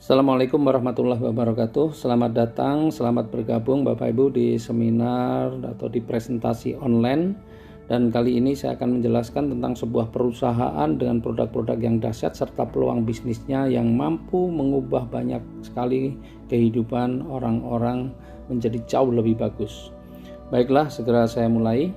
Assalamualaikum warahmatullahi wabarakatuh. Selamat datang, selamat bergabung Bapak Ibu di seminar atau di presentasi online. Dan kali ini saya akan menjelaskan tentang sebuah perusahaan dengan produk-produk yang dahsyat serta peluang bisnisnya yang mampu mengubah banyak sekali kehidupan orang-orang menjadi jauh lebih bagus. Baiklah, segera saya mulai.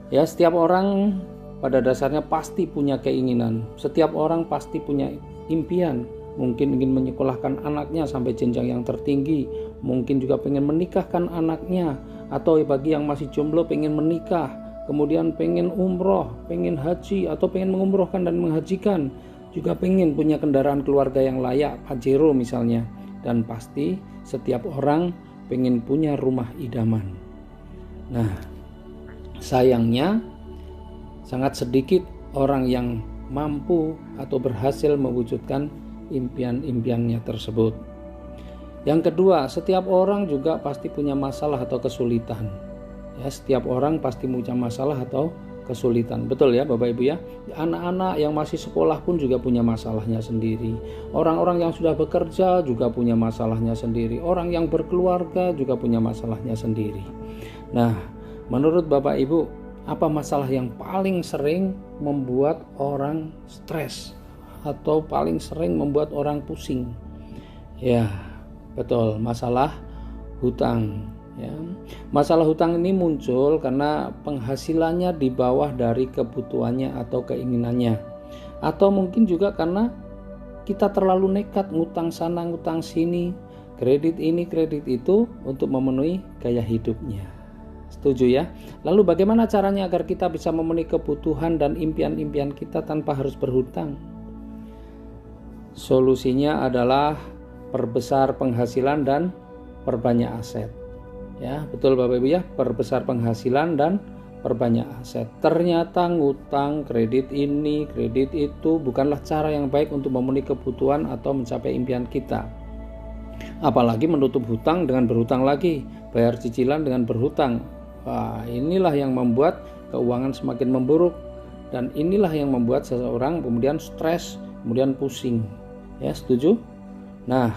Ya, setiap orang pada dasarnya pasti punya keinginan. Setiap orang pasti punya impian. Mungkin ingin menyekolahkan anaknya sampai jenjang yang tertinggi, mungkin juga pengen menikahkan anaknya, atau bagi yang masih jomblo pengen menikah, kemudian pengen umroh, pengen haji, atau pengen mengumrohkan dan menghajikan, juga pengen punya kendaraan keluarga yang layak, Pajero misalnya. Dan pasti setiap orang pengen punya rumah idaman. Nah, sayangnya sangat sedikit orang yang mampu atau berhasil mewujudkan impian-impiannya tersebut. Yang kedua, setiap orang juga pasti punya masalah atau kesulitan. Ya, setiap orang pasti punya masalah atau kesulitan. Betul ya Bapak Ibu ya? Anak-anak yang masih sekolah pun juga punya masalahnya sendiri. Orang-orang yang sudah bekerja juga punya masalahnya sendiri. Orang yang berkeluarga juga punya masalahnya sendiri. Nah, menurut Bapak Ibu, apa masalah yang paling sering membuat orang stres atau paling sering membuat orang pusing? Ya, betul, masalah hutang ya. Masalah hutang ini muncul karena penghasilannya di bawah dari kebutuhannya atau keinginannya, atau mungkin juga karena kita terlalu nekat ngutang sana ngutang sini, kredit ini kredit itu untuk memenuhi gaya hidupnya. Setuju ya? Lalu bagaimana caranya agar kita bisa memenuhi kebutuhan dan impian-impian kita tanpa harus berhutang? Solusinya adalah perbesar penghasilan dan perbanyak aset. Ya, betul Bapak Ibu ya, perbesar penghasilan dan perbanyak aset. Ternyata ngutang, kredit ini, kredit itu bukanlah cara yang baik untuk memenuhi kebutuhan atau mencapai impian kita. Apalagi menutup hutang dengan berhutang lagi, bayar cicilan dengan berhutang. Wah, inilah yang membuat keuangan semakin memburuk, dan inilah yang membuat seseorang kemudian stres, kemudian pusing. Ya, setuju? Nah,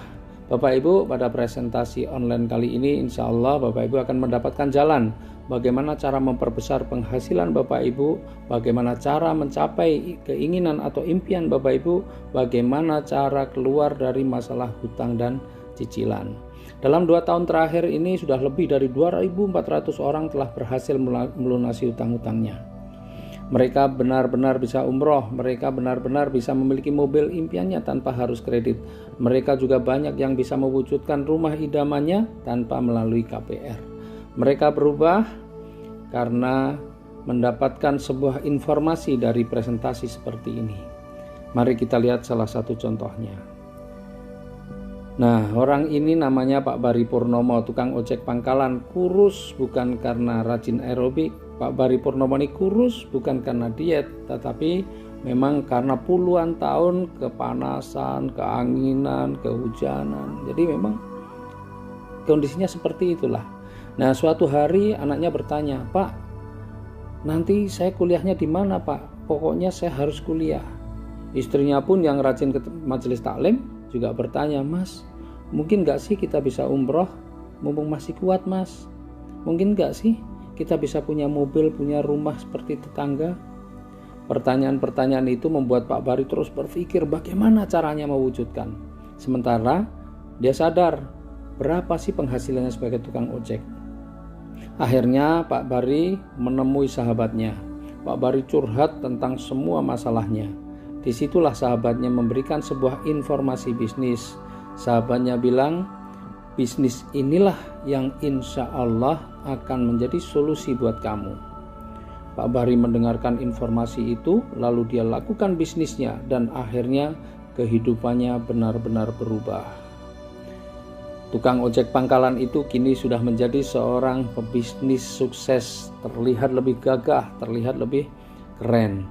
Bapak Ibu, pada presentasi online kali ini insya Allah Bapak Ibu akan mendapatkan jalan bagaimana cara memperbesar penghasilan Bapak Ibu, bagaimana cara mencapai keinginan atau impian Bapak Ibu, bagaimana cara keluar dari masalah hutang dan cicilan. Dalam 2 tahun terakhir ini sudah lebih dari 2.400 orang telah berhasil melunasi hutang-hutangnya. Mereka benar-benar bisa umroh, mereka benar-benar bisa memiliki mobil impiannya tanpa harus kredit. Mereka juga banyak yang bisa mewujudkan rumah idamannya tanpa melalui KPR. Mereka berubah karena mendapatkan sebuah informasi dari presentasi seperti ini. Mari kita lihat salah satu contohnya. Nah, orang ini namanya Pak Bari Purnomo, tukang ojek pangkalan, kurus bukan karena rajin aerobik. Pak Bari Purnomo ini kurus bukan karena diet, tetapi memang karena puluhan tahun kepanasan, keanginan, kehujanan. Jadi memang kondisinya seperti itulah. Nah, suatu hari anaknya bertanya, "Pak, nanti saya kuliahnya di mana, Pak? Pokoknya saya harus kuliah." Istrinya pun yang rajin ke majelis taklim juga bertanya, "Mas, mungkin gak sih kita bisa umroh mumpung masih kuat, Mas? Mungkin gak sih kita bisa punya mobil, punya rumah seperti tetangga?" Pertanyaan-pertanyaan itu membuat Pak Bari terus berpikir bagaimana caranya mewujudkan. Sementara dia sadar berapa sih penghasilannya sebagai tukang ojek. Akhirnya Pak Bari menemui sahabatnya. Pak Bari curhat tentang semua masalahnya. Disitulah sahabatnya memberikan sebuah informasi bisnis. Sahabatnya bilang, bisnis inilah yang insya Allah akan menjadi solusi buat kamu. Pak Bari mendengarkan informasi itu, lalu dia lakukan bisnisnya dan akhirnya kehidupannya benar-benar berubah. Tukang ojek pangkalan itu kini sudah menjadi seorang pebisnis sukses, terlihat lebih gagah, terlihat lebih keren.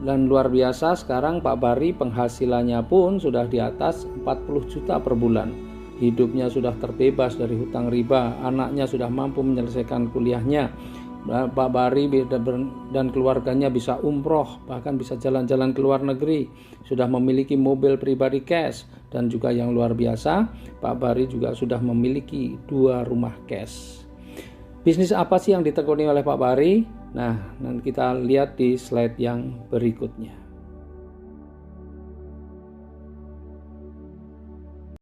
Dan luar biasa, sekarang Pak Bari penghasilannya pun sudah di atas 40 juta per bulan. Hidupnya sudah terbebas dari hutang riba, anaknya sudah mampu menyelesaikan kuliahnya. Pak Bari dan keluarganya bisa umroh, bahkan bisa jalan-jalan ke luar negeri, sudah memiliki mobil pribadi cash, dan juga yang luar biasa, Pak Bari juga sudah memiliki 2 rumah cash. Bisnis apa sih yang ditekuni oleh Pak Bari? Nah, nanti kita lihat di slide yang berikutnya.